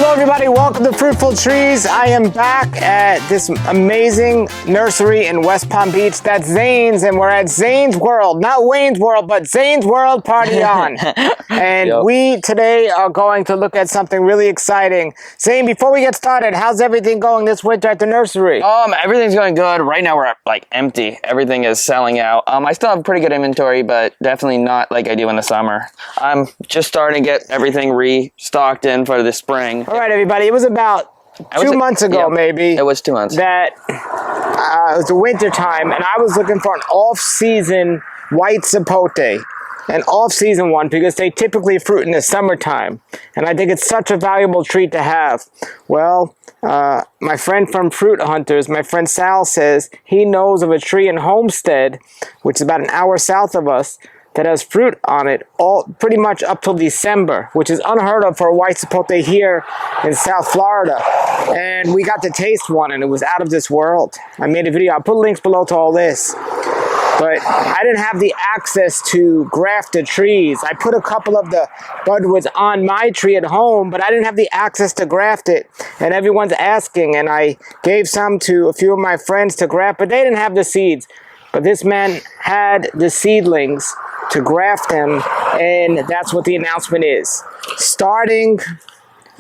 Hello everybody, welcome to Fruitful Trees. I am back at this amazing nursery in West Palm Beach. That's Xain's, and we're at Xain's World. Not Wayne's World, but Xain's World, party on. And we today are going to look at something really exciting. Xain, before we get started, how's everything going this winter at the nursery? Everything's going good. Right now we're like empty. Everything is selling out. I still have pretty good inventory, but definitely not like I do in the summer. I'm just starting to get everything restocked in for the spring. All right, everybody. It was about 2 months ago, maybe. It was 2 months. That it was the winter time, and I was looking for an off-season white sapote. An off-season one, because they typically fruit in the summertime. And I think it's such a valuable treat to have. Well, my friend from Fruit Hunters, my friend Sal, says he knows of a tree in Homestead, which is about an hour south of us, that has fruit on it pretty much up till December, which is unheard of for a white sapote here in South Florida. And we got to taste one, and it was out of this world. I made a video. I'll put links below to all this. But I didn't have the access to graft the trees. I put a couple of the budwoods on my tree at home, but I didn't have the access to graft it. And everyone's asking, and I gave some to a few of my friends to graft, but they didn't have the seeds. But this man had the seedlings to graft them, and that's what the announcement is. Starting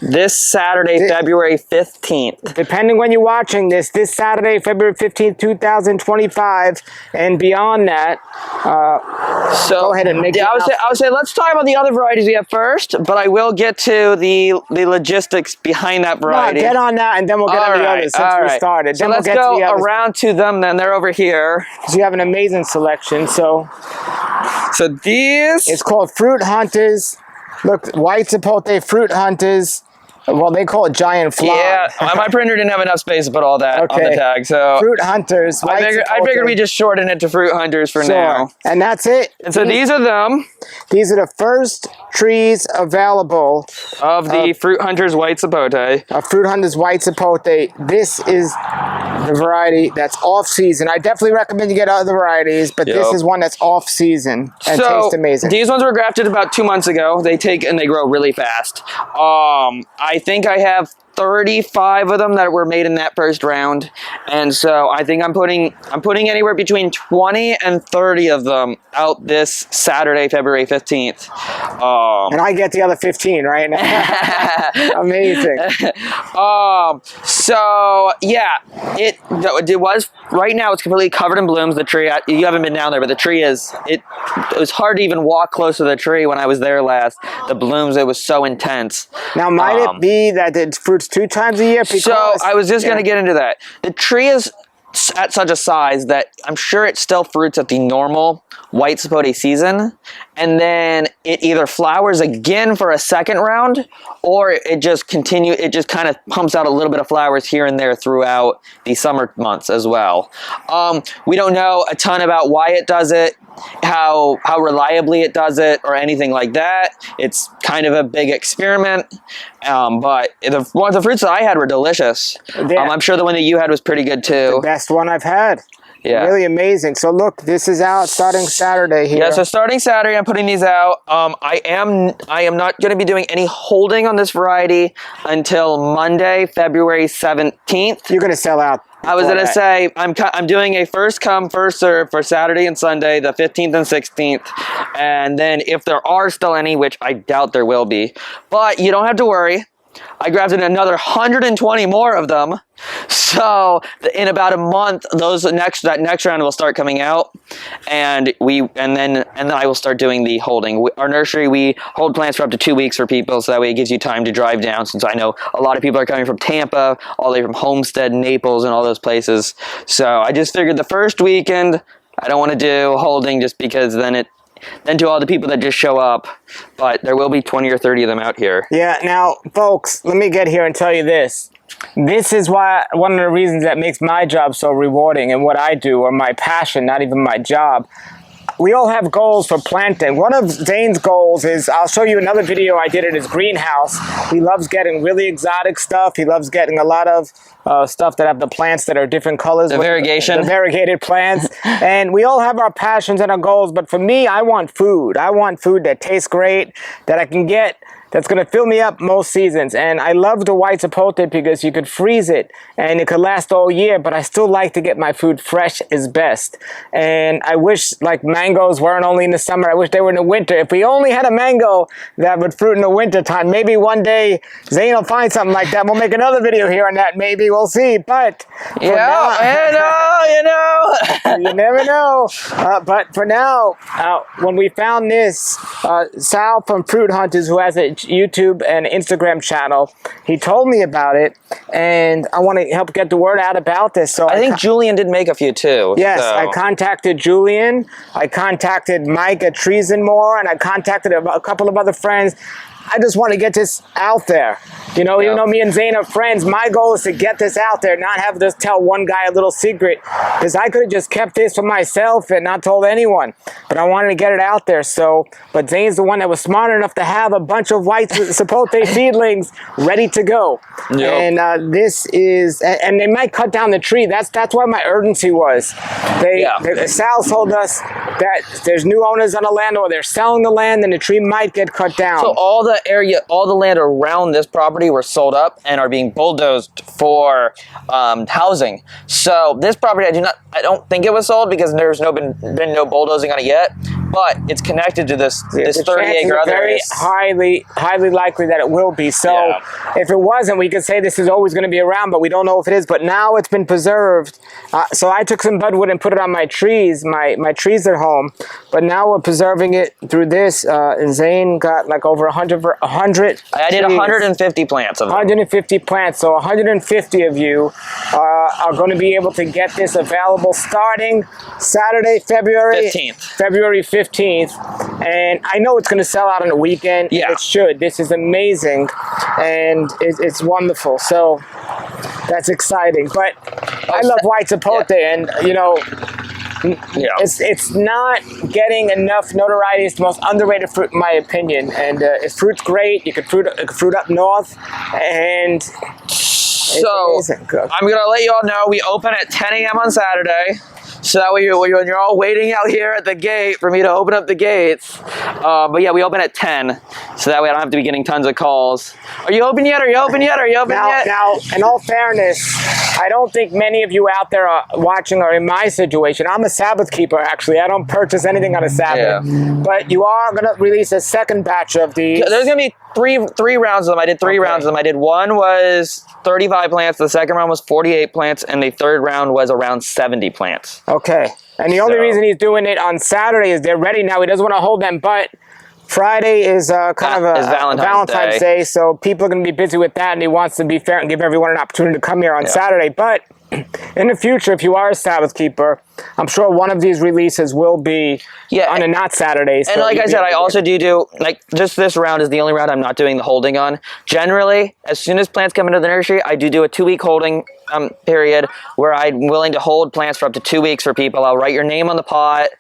this Saturday, February 15th. Depending when you're watching this Saturday, February 15th, 2025, and beyond that. So go ahead and make I would say let's talk about the other varieties we have first, but I will get to the logistics behind that variety. No, get on that, and then we'll get on the others since we started. So then let's go around to them then. They're over here. So you have an amazing selection. So these... It's called Fruit Hunters. Look, white sapote Fruit Hunters. Well, they call it giant fly. Yeah, my printer didn't have enough space to put all that on the tag, so... Fruit Hunters. I figured we just shorten it to Fruit Hunters for now. And that's it. And so these are them. These are the first trees available of the Fruit Hunters White Sapote. Fruit Hunters White Sapote. This is the variety that's off-season. I definitely recommend you get other varieties, but this is one that's off-season and tastes amazing. These ones were grafted about 2 months ago. They take and they grow really fast. I think I have 35 of them that were made in that first round, and so I think I'm putting anywhere between 20 and 30 of them out this Saturday, February 15th. And I get the other 15 right now. Amazing. So yeah, it was right now. It's completely covered in blooms. The tree, you haven't been down there, but the tree is. It was hard to even walk close to the tree when I was there last. The blooms, it was so intense. Now, might it be that it fruits 2 times a year? Because, so I was just going to get into that. The tree is at such a size that I'm sure it still fruits at the normal white sapote season, and then it either flowers again for a second round, or it just kind of pumps out a little bit of flowers here and there throughout the summer months as well. We don't know a ton about why it does it, how reliably it does it, or anything like that. It's kind of a big experiment, but the fruits that I had were delicious. I'm sure the one that you had was pretty good too. The best one I've had. Yeah. Really amazing. So look, this is out starting Saturday here. Yeah, so starting Saturday, I'm putting these out. I am not going to be doing any holding on this variety until Monday, February 17th. You're going to sell out. I was going to say, I'm doing a first come, first serve for Saturday and Sunday, the 15th and 16th. And then if there are still any, which I doubt there will be, but you don't have to worry. I grafted another 120 more of them. So in about a month, that next round will start coming out, and then I will start doing the holding. Our nursery, we hold plants for up to 2 weeks for people, so that way it gives you time to drive down. Since I know a lot of people are coming from Tampa, all the way from Homestead, Naples, and all those places. So I just figured the first weekend I don't want to do holding, just because then to all the people that just show up, but there will be 20 or 30 of them out here. Yeah, now, folks, let me get here and tell you this. This is why one of the reasons that makes my job so rewarding, and what I do, or my passion, not even my job. We all have goals for planting. One of Xain's goals is, I'll show you another video I did at his greenhouse. He loves getting really exotic stuff. He loves getting a lot of stuff that have the plants that are different colors. The variegation. The variegated plants. And we all have our passions and our goals, but for me, I want food. I want food that tastes great, that I can get that's going to fill me up most seasons. And I love the white Sapote because you could freeze it and it could last all year, but I still like to get my food fresh is best. And I wish like mangoes weren't only in the summer. I wish they were in the winter. If we only had a mango that would fruit in the winter time, maybe one day Xain will find something like that. We'll make another video here on that. Maybe we'll see. But you never know. But for now, when we found this, Sal from Fruit Hunters, who has a YouTube and Instagram channel, he told me about it, and I want to help get the word out about this. So I think Julian did make a few too. Yes, so. I contacted Julian, I contacted Mike at Trees and More, and I contacted a couple of other friends. I just want to get this out there. You know, even though me and Xain are friends, my goal is to get this out there, not have to tell one guy a little secret. Because I could have just kept this for myself and not told anyone. But I wanted to get it out there. So, but Zane's the one that was smart enough to have a bunch of white Sapote seedlings ready to go. Yep. And this is, and they might cut down the tree. That's why my urgency was. Sal told us that there's new owners on the land, or they're selling the land, and the tree might get cut down. So all the land around this property were sold up and are being bulldozed for housing. So this property, I don't think it was sold because there's been no bulldozing on it yet. But it's connected to this 30-acre other. Very highly likely that it will be. So if it wasn't, we could say this is always going to be around, but we don't know if it is. But now it's been preserved. So I took some budwood and put it on my trees, my trees at home. But now we're preserving it through this. And Xain got like over 100. I did 150 plants of them. 150 plants. So 150 of you are going to be able to get this available starting Saturday, February 15th. And I know it's going to sell out on a weekend. Yeah. It should. This is amazing. And it's wonderful. So that's exciting. But I love white Sapote. And, you know, it's not getting enough notoriety. It's the most underrated fruit in my opinion. And it fruits great. You could fruit up north. And so I'm going to let you all know we open at 10 a.m. on Saturday. So that way when you're all waiting out here at the gate for me to open up the gates. But yeah, we open at 10. So that way I don't have to be getting tons of calls. Are you open yet? Are you open yet? Are you open yet? Now, in all fairness, I don't think many of you out there are watching are in my situation. I'm a Sabbath keeper, actually. I don't purchase anything on a Sabbath. Yeah. But you are going to release a second batch of these. There's going to be three rounds of them. I did three rounds of them. I did one was 35 plants, the second round was 48 plants, and the third round was around 70 plants. Okay. And the only reason he's doing it on Saturday is they're ready now. He doesn't want to hold them, but Friday is kind of a Valentine's Day, so people are going to be busy with that, and he wants to be fair and give everyone an opportunity to come here on Saturday. But in the future, if you are a Sabbath keeper, I'm sure one of these releases will be on a not Saturday. So and like I said, I also do, like, just this round is the only round I'm not doing the holding on. Generally, as soon as plants come into the nursery, I do a 2-week holding period where I'm willing to hold plants for up to 2 weeks for people. I'll write your name on the pot,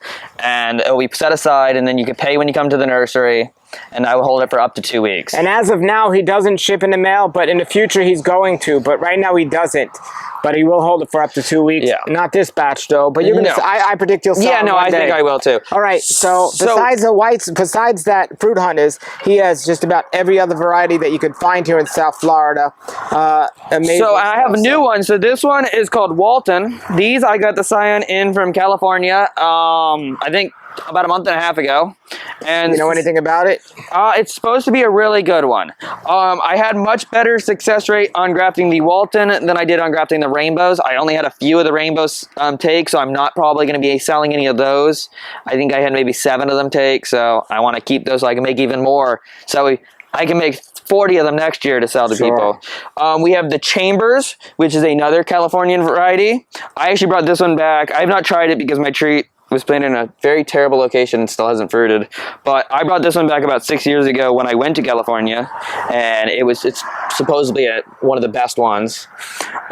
and it'll be set aside, and then you can pay when you come to the nursery. And I will hold it for up to 2 weeks. And as of now, he doesn't ship in the mail, but in the future he's going to. But right now he doesn't. But he will hold it for up to 2 weeks. Yeah. Not this batch though. But you're gonna. I predict you'll sell. Yeah, no, I think I will too. All right. So besides the whites, besides that Fruit Hunters, he has just about every other variety that you could find here in South Florida. Amazing. So I have a new one. So this one is called Walton. These I got the scion in from California. I think about a month and a half ago. And you know anything about it? It's supposed to be a really good one. I had much better success rate on grafting the Walton than I did on grafting the rainbows. I only had a few of the rainbows take, so I'm not probably going to be selling any of those. I think I had maybe 7 of them take, so I want to keep those so I can make even more. So I can make 40 of them next year to sell to people. We have the Chambers, which is another Californian variety. I actually brought this one back. I have not tried it because my tree was planted in a very terrible location and still hasn't fruited. But I brought this one back about 6 years ago when I went to California, and it's supposedly one of the best ones.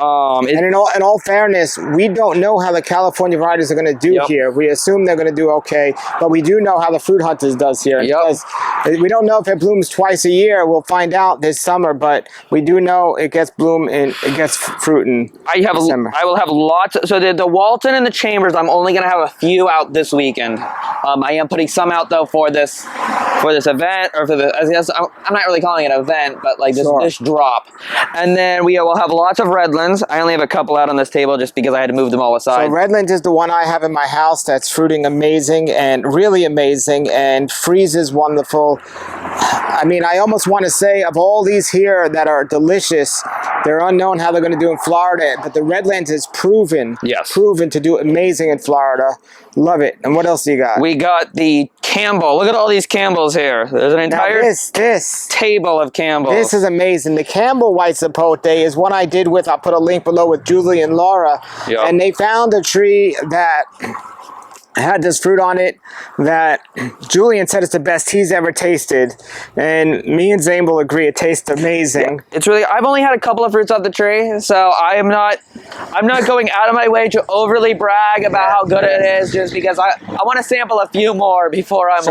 And in all fairness, we don't know how the California varieties are going to do here. We assume they're going to do okay, but we do know how the Fruit Hunters does here. Because we don't know if it blooms twice a year. We'll find out this summer, but we do know it gets bloom and it gets fruit in December. I will have lots. So the Walton and the Chambers, I'm only going to have a few out this weekend. I am putting some out though for this event, or for the, I guess I'm not really calling it an event, but like this drop. And then we will have lots of Redlands. I only have a couple out on this table just because I had to move them all aside. So Redlands is the one I have in my house that's fruiting amazing and really amazing, and freezes wonderful. I mean, I almost want to say of all these here that are delicious, they're unknown how they're going to do in Florida, but the Redlands is proven to do amazing in Florida. Love it. And what else do you got? We got the Campbell. Look at all these Campbells here. There's an entire table of Campbells. This is amazing. The Campbell White Sapote is one I did with, I'll put a link below, with Julie and Laura. Yep. And they found a tree that had this fruit on it that Julian said it's the best he's ever tasted, and me and Xain will agree it tastes amazing. Yeah, it's really, I've only had a couple of fruits off the tree, so I'm not going out of my way to overly brag about how good it is, just because I want to sample a few more before I'm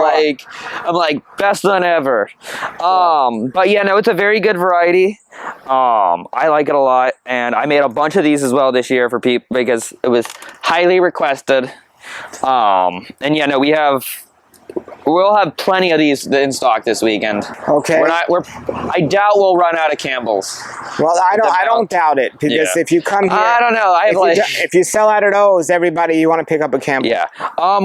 like best than ever. But yeah, no, it's a very good variety. I like it a lot, and I made a bunch of these as well this year for people because it was highly requested. And yeah, no, we'll have plenty of these in stock this weekend. Okay. I doubt we'll run out of Campbell's. Well, I don't doubt it, because if you come here, I don't know. If you sell out of those, everybody, you want to pick up a Campbell. Yeah.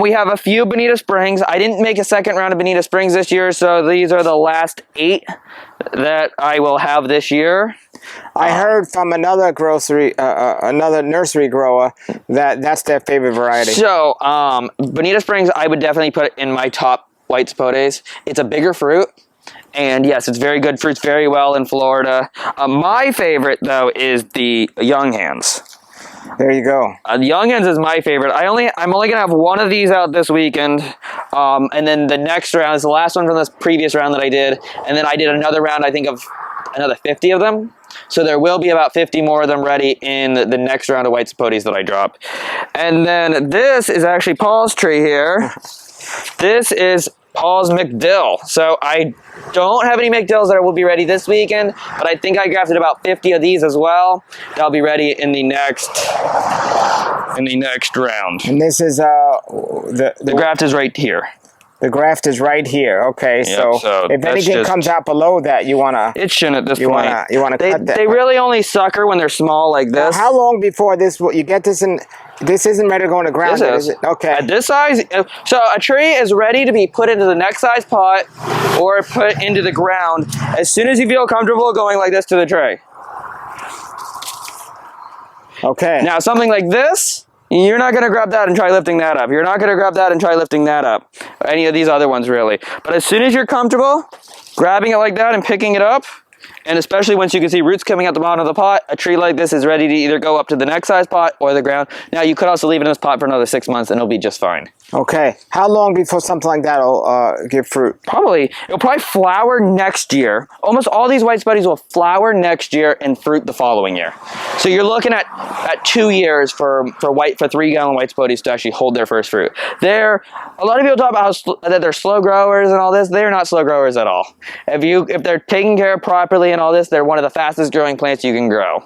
We have a few Bonita Springs. I didn't make a second round of Bonita Springs this year, so these are the last 8 that I will have this year. I heard from another nursery grower that's their favorite variety. So, Bonita Springs, I would definitely put in my top white sapotes. It's a bigger fruit, and yes, it's very good. Fruits very well in Florida. My favorite, though, is the Young Hands. There you go. The Young Hands is my favorite. I'm only gonna have one of these out this weekend, and then the next round is the last one from this previous round that I did, and then I did another round, I think, of another 50 of them. So there will be about 50 more of them ready in the next round of white sapotes that I drop. And then this is actually Paul's tree here. This is Paul's McDill. So I don't have any McDills that will be ready this weekend, but I think I grafted about 50 of these as well. That'll be ready in the next round. And this is the graft is right here. The graft is right here. Okay, yep, so if anything comes out below that, you wanna. It shouldn't at this point. You wanna cut that. They really only sucker when they're small like this. Now, how long before this? You get this in? This isn't ready to go in the ground. This is. It? Okay. At this size, so a tree is ready to be put into the next size pot or put into the ground as soon as you feel comfortable going like this to the tray. Okay. Now something like this. You're not going to grab that and try lifting that up. You're not going to grab that and try lifting that up. Any of these other ones, really. But as soon as you're comfortable grabbing it like that and picking it up, and especially once you can see roots coming out the bottom of the pot, a tree like this is ready to either go up to the next size pot or the ground. Now, you could also leave it in this pot for another 6 months and it'll be just fine. Okay. How long before something like that will give fruit? It'll probably flower next year. Almost all these white sapotes will flower next year and fruit the following year. So you're looking at 2 years for 3-gallon white sapotes to actually hold their first fruit. A lot of people talk about that they're slow growers and all this. They're not slow growers at all. If they're taken care of properly and all this, they're one of the fastest growing plants you can grow.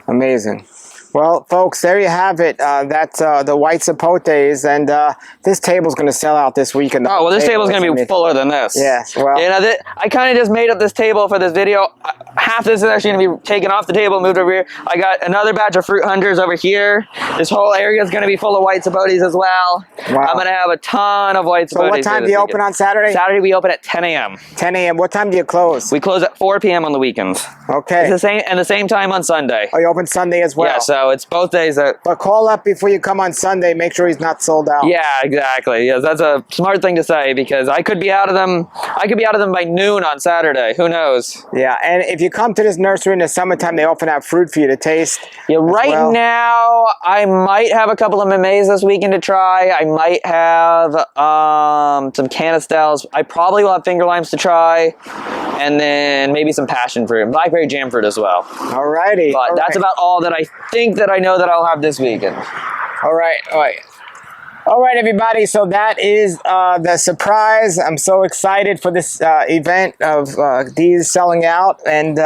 Amazing. Well, folks, there you have it. That's the white sapotes, and this table's going to sell out this weekend. Oh, well, this table's going to be fuller than this. Yes, well. You know, I kind of just made up this table for this video. Half this is actually going to be taken off the table and moved over here. I got another batch of fruit hunters over here. This whole area is going to be full of white sapotes as well. Wow. I'm going to have a ton of white sapotes. So what time do you open on Saturday? Saturday we open at 10 a.m. 10 a.m. What time do you close? We close at 4 p.m. on the weekends. Okay. It's the same time on Sunday. Oh, you open Sunday as well? Yeah, so it's both days. But call up before you come on Sunday. Make sure he's not sold out. Yeah, exactly. Yes, that's a smart thing to say because I could be out of them. I could be out of them by noon on Saturday. Who knows? Yeah, and if you come to this nursery in the summertime, they often have fruit for you to taste. Yeah, right now I might have a couple of Mimays this weekend to try. I might have some Canistels. I probably will have finger limes to try, and then maybe some passion fruit and blackberry jam fruit as well. Alrighty. But that's about all that I think that I know that I'll have this weekend. All right, everybody. So that is the surprise. I'm so excited for this event of these selling out and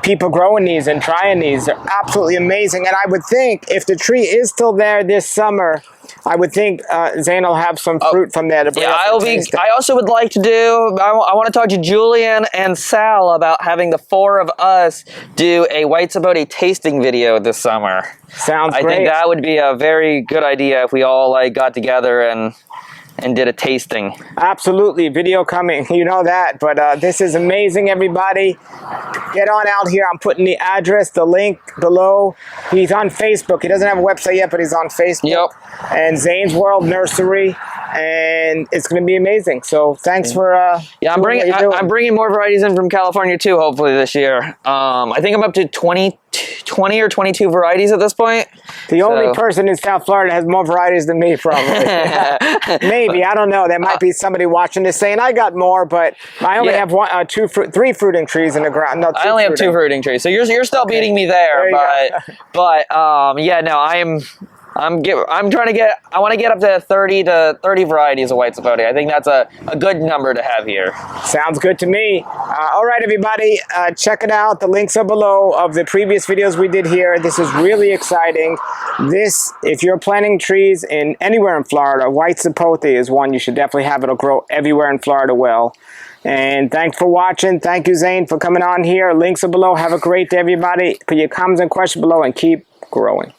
people growing these and trying these. They're absolutely amazing. And I would think if the tree is still there this summer, I would think Xain will have some fruit from there to bring Yeah, us to taste it. I also would like to do. I want to talk to Julian and Sal about having the 4 of us do a white Sapote tasting video this summer. Sounds I great. think that would be a very good idea if we all like got together and did a tasting. Absolutely, video coming, you know that. But this is amazing, everybody. Get on out here. I'm putting the address, the link below. He's on Facebook. He doesn't have a website yet, but he's on Facebook. Yep. And Xain's World Nursery, and it's going to be amazing. So thanks for Yeah, I'm bringing more varieties in from California too. Hopefully this year. I think I'm up to 20 or 22 varieties at this point. The only person in South Florida has more varieties than me, probably. Maybe, I don't know. There might be somebody watching this saying, I got more, but I only have 3 fruiting trees in the ground. No, I only have 2 fruiting trees, so you're still beating me there. But yeah, no, I'm trying to get. I want to get up to 30 varieties of white Sapote. I think that's a good number to have here. Sounds good to me. All right, everybody, check it out. The links are below of the previous videos we did here. This is really exciting. This, if you're planting trees in anywhere in Florida, white Sapote is one you should definitely have. It'll grow everywhere in Florida well. And thanks for watching. Thank you, Xain, for coming on here. Links are below. Have a great day, everybody. Put your comments and questions below and keep growing.